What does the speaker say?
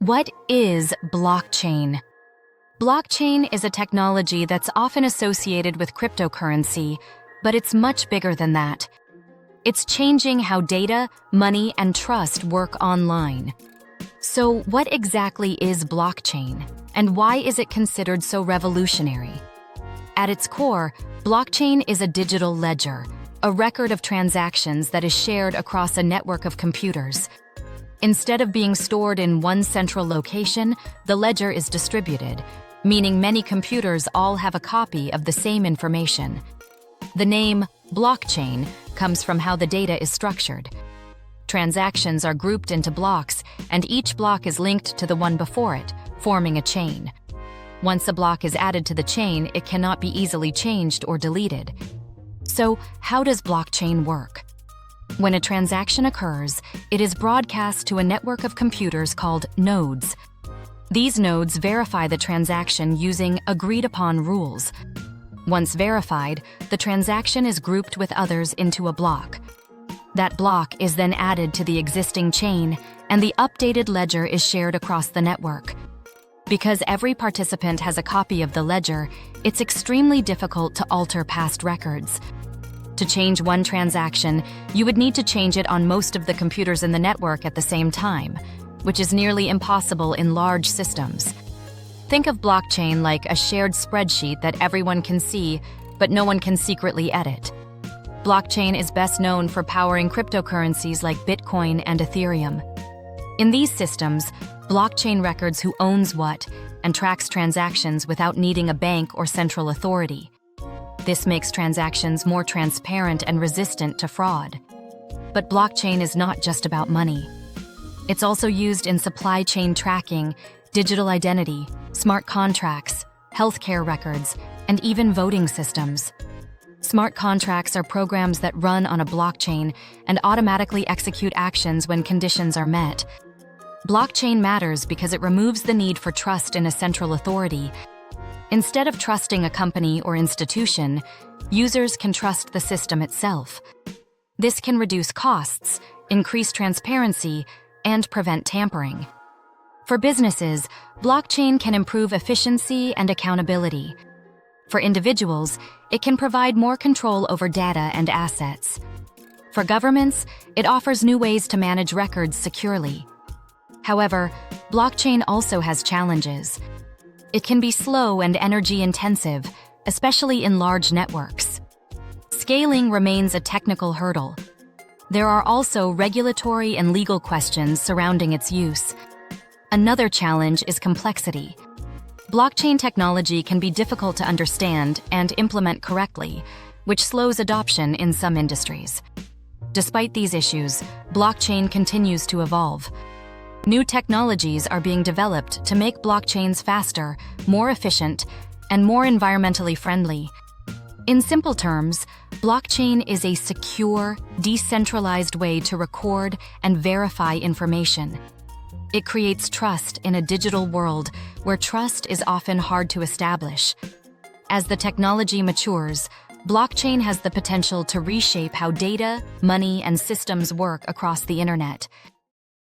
What is blockchain? Blockchain is a technology that's often associated with cryptocurrency, but it's much bigger than that. It's changing how data, money, and trust work online. So, what exactly is blockchain, and why is it considered so revolutionary? At its core, blockchain is a digital ledger, a record of transactions that is shared across a network of computers. Instead of being stored in one central location, the ledger is distributed, meaning many computers all have a copy of the same information. The name blockchain comes from how the data is structured. Transactions are grouped into blocks, and each block is linked to the one before it, forming a chain. Once a block is added to the chain, it cannot be easily changed or deleted. So, how does blockchain work? When a transaction occurs, it is broadcast to a network of computers called nodes. These nodes verify the transaction using agreed-upon rules. Once verified, the transaction is grouped with others into a block. That block is then added to the existing chain, and the updated ledger is shared across the network. Because every participant has a copy of the ledger, it's extremely difficult to alter past records. To change one transaction, you would need to change it on most of the computers in the network at the same time, which is nearly impossible in large systems. Think of blockchain like a shared spreadsheet that everyone can see, but no one can secretly edit. Blockchain is best known for powering cryptocurrencies like Bitcoin and Ethereum. In these systems, blockchain records who owns what and tracks transactions without needing a bank or central authority. This makes transactions more transparent and resistant to fraud. But blockchain is not just about money. It's also used in supply chain tracking, digital identity, smart contracts, healthcare records, and even voting systems. Smart contracts are programs that run on a blockchain and automatically execute actions when conditions are met. Blockchain matters because it removes the need for trust in a central authority. Instead of trusting a company or institution, users can trust the system itself. This can reduce costs, increase transparency, and prevent tampering. For businesses, blockchain can improve efficiency and accountability. For individuals, it can provide more control over data and assets. For governments, it offers new ways to manage records securely. However, blockchain also has challenges. It can be slow and energy-intensive, especially in large networks. Scaling remains a technical hurdle. There are also regulatory and legal questions surrounding its use. Another challenge is complexity. Blockchain technology can be difficult to understand and implement correctly, which slows adoption in some industries. Despite these issues, blockchain continues to evolve. New technologies are being developed to make blockchains faster, more efficient, and more environmentally friendly. In simple terms, blockchain is a secure, decentralized way to record and verify information. It creates trust in a digital world where trust is often hard to establish. As the technology matures, blockchain has the potential to reshape how data, money, and systems work across the internet.